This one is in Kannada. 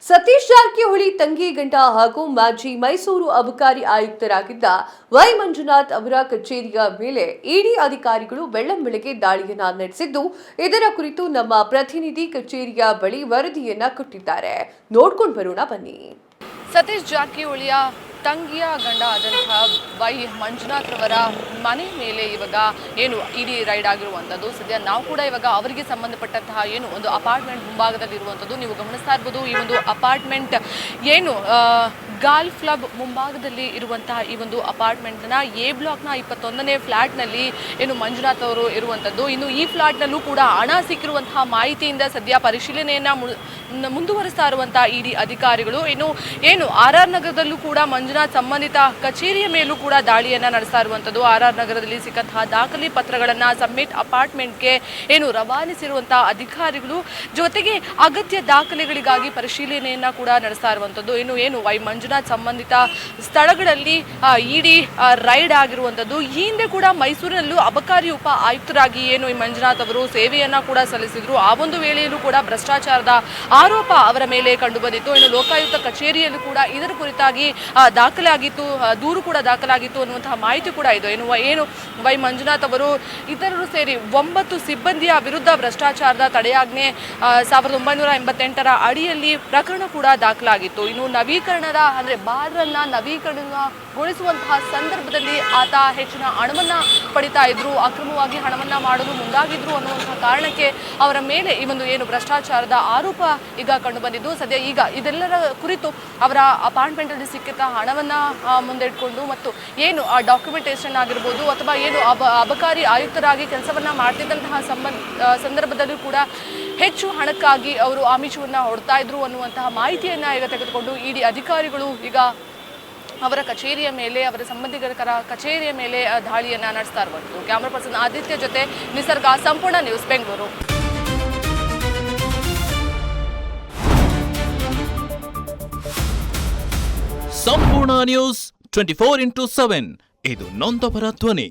ಸತೀಶ್ ಜಾರಕಿಹೊಳಿ ತಂಗಿ ಗಂಡ ಹಾಗೂ ಮಾಜಿ ಮೈಸೂರು ಅಬಕಾರಿ ಆಯುಕ್ತರಾಗಿದ್ದ ವೈ ಮಂಜುನಾಥ್ ಅವರ ಕಚೇರಿಯ ಮೇಲೆ ಇಡಿ ಅಧಿಕಾರಿಗಳು ಬೆಳ್ಳಂಬೆಳಗ್ಗೆ ದಾಳಿಯನ್ನ ನಡೆಸಿದ್ದು, ಇದರ ಕುರಿತು ನಮ್ಮ ಪ್ರತಿನಿಧಿ ಕಚೇರಿಯ ಬಳಿ ವರದಿಯನ್ನ ಕೊಟ್ಟಿದ್ದಾರೆ. ನೋಡ್ಕೊಂಡು ಬರೋಣ ಬನ್ನಿ. ಸತೀಶ್ ಜಾರಕಿಹೊಳಿಯ ತಂಗಿಯ ಗಂಡ ಆದಂತಹ ವೈ ಮಂಜುನಾಥ್ ರವರ ಮನೆ ಮೇಲೆ ಇವಾಗ ಏನು ಇಡಿ ರೈಡ್ ಆಗಿರುವಂಥದ್ದು. ಸದ್ಯ ನಾವು ಕೂಡ ಇವಾಗ ಅವರಿಗೆ ಸಂಬಂಧಪಟ್ಟಂತಹ ಏನು ಒಂದು ಅಪಾರ್ಟ್ಮೆಂಟ್ ಮುಂಭಾಗದಲ್ಲಿ ಇರುವಂಥದ್ದು ನೀವು ಗಮನಿಸ್ತಾ ಇರ್ಬೋದು. ಈ ಒಂದು ಅಪಾರ್ಟ್ಮೆಂಟ್ ಏನು ಗಾಲ್ಫ್ ಕ್ಲಬ್ ಮುಂಭಾಗದಲ್ಲಿ ಇರುವಂತಹ ಈ ಒಂದು ಅಪಾರ್ಟ್ಮೆಂಟ್ನ ಎ ಬ್ಲಾಕ್ನ 21ನೇ ಫ್ಲಾಟ್ನಲ್ಲಿ ಏನು ಮಂಜುನಾಥ್ ಅವರು ಇರುವಂಥದ್ದು. ಇನ್ನು ಈ ಫ್ಲಾಟ್ನಲ್ಲೂ ಕೂಡ ಹಣ ಸಿಕ್ಕಿರುವಂತಹ ಮಾಹಿತಿಯಿಂದ ಸದ್ಯ ಪರಿಶೀಲನೆಯನ್ನು ಮುಂದುವರಿಸ್ತಾ ಇರುವಂತಹ ಇಡಿ ಅಧಿಕಾರಿಗಳು ಇನ್ನು ಏನು RR ನಗರದಲ್ಲೂ ಕೂಡ ಮಂಜುನಾಥ್ ಸಂಬಂಧಿತ ಕಚೇರಿಯ ಮೇಲೂ ಕೂಡ ದಾಳಿಯನ್ನು ನಡೆಸ್ತಾ ಇರುವಂಥದ್ದು. RR ನಗರದಲ್ಲಿ ಸಿಕ್ಕಂತಹ ದಾಖಲೆ ಪತ್ರಗಳನ್ನು ಸಬ್ಮಿಟ್ ಅಪಾರ್ಟ್ಮೆಂಟ್ಗೆ ಏನು ರವಾನಿಸಿರುವಂತಹ ಅಧಿಕಾರಿಗಳು ಜೊತೆಗೆ ಅಗತ್ಯ ದಾಖಲೆಗಳಿಗಾಗಿ ಪರಿಶೀಲನೆಯನ್ನು ಕೂಡ ನಡೆಸ್ತಾ ಇರುವಂಥದ್ದು. ಇನ್ನು ಏನು ವೈ ಮಂಜುನಾಥ್ ಸಂಬಂಧಿತ ಸ್ಥಳಗಳಲ್ಲಿ ಇಡಿ ರೈಡ್ ಆಗಿರುವಂಥದ್ದು. ಈ ಹಿಂದೆ ಕೂಡ ಮೈಸೂರಿನಲ್ಲೂ ಅಬಕಾರಿ ಉಪ ಆಯುಕ್ತರಾಗಿ ಏನು ಈ ಮಂಜುನಾಥ್ ಅವರು ಸೇವೆಯನ್ನ ಕೂಡ ಸಲ್ಲಿಸಿದ್ರು. ಆ ಒಂದು ವೇಳೆಯಲ್ಲೂ ಕೂಡ ಭ್ರಷ್ಟಾಚಾರದ ಆರೋಪ ಅವರ ಮೇಲೆ ಕಂಡು ಬಂದಿತ್ತು. ಇನ್ನು ಲೋಕಾಯುಕ್ತ ಕಚೇರಿಯಲ್ಲೂ ಕೂಡ ಇದರ ಕುರಿತಾಗಿ ದಾಖಲಾಗಿತ್ತು, ದೂರು ಕೂಡ ದಾಖಲಾಗಿತ್ತು ಅನ್ನುವಂತಹ ಮಾಹಿತಿ ಕೂಡ ಇದೆ. ಏನು ವೈ ಮಂಜುನಾಥ್ ಅವರು ಇತರರು ಸೇರಿ 9 ಸಿಬ್ಬಂದಿಯ ವಿರುದ್ಧ ಭ್ರಷ್ಟಾಚಾರದ ತಡೆಯಾಜ್ಞೆ 1988ರ ಅಡಿಯಲ್ಲಿ ಪ್ರಕರಣ ಕೂಡ ದಾಖಲಾಗಿತ್ತು. ಇನ್ನು ನವೀಕರಣದ ಅಂದ್ರೆ ಬಾರ್‌ನ್ನ ನವೀಕರಣಗೊಳಿಸುವಂತಹ ಸಂದರ್ಭದಲ್ಲಿ ಆತ ಹೆಚ್ಚಿನ ಹಣವನ್ನ ಪಡಿತಾ ಇದ್ರು, ಅಕ್ರಮವಾಗಿ ಹಣವನ್ನ ಮಾಡಲು ಮುಂದಾಗಿದ್ರು ಅನ್ನುವಂತಹ ಕಾರಣಕ್ಕೆ ಅವರ ಮೇಲೆ ಈ ಒಂದು ಏನು ಭ್ರಷ್ಟಾಚಾರದ ಆರೋಪ ಈಗ ಕಂಡು ಬಂದಿದ್ದು. ಸದ್ಯ ಈಗ ಇದೆಲ್ಲರ ಕುರಿತು ಅವರ ಅಪಾರ್ಟ್ಮೆಂಟ್ ಅಲ್ಲಿ ಸಿಕ್ಕಿದ ಹಣವನ್ನ ಮುಂದಿಟ್ಕೊಂಡು ಮತ್ತು ಏನು ಆ ಡಾಕ್ಯುಮೆಂಟೇಷನ್ ಆಗಿರ್ಬೋದು ಅಥವಾ ಏನು ಅಬಕಾರಿ ಆಯುಕ್ತರಾಗಿ ಕೆಲಸವನ್ನ ಮಾಡ್ತಿದ್ದಂತಹ ಸಂದರ್ಭದಲ್ಲೂ ಕೂಡ ಹೆಚ್ಚು ಹಣಕ್ಕಾಗಿ ಅವರು ಆಮಿಷವನ್ನ ಹೊಡ್ತಾ ಇದ್ರು ಅನ್ನುವಂತಹ ಮಾಹಿತಿಯನ್ನ ಈಗ ತೆಗೆದುಕೊಂಡು ಇಡಿ ಅಧಿಕಾರಿಗಳು ಈಗ ಅವರ ಕಚೇರಿಯ ಮೇಲೆ ಅವರ ಸಂಬಂಧಿಕರ ಕಚೇರಿಯ ಮೇಲೆ ದಾಳಿಯನ್ನ ನಡೆಸ್ತಾ ಇರುವಂಥದ್ದು. ಕ್ಯಾಮರಾ ಪರ್ಸನ್ ಆದಿತ್ಯ ಜೊತೆ ನಿಸರ್ಗ, ಸಂಪೂರ್ಣ ನ್ಯೂಸ್, ಬೆಂಗಳೂರು. ಸಂಪೂರ್ಣ ನ್ಯೂಸ್ 24/7 ಇದು ನೊಂದವರ ಧ್ವನಿ.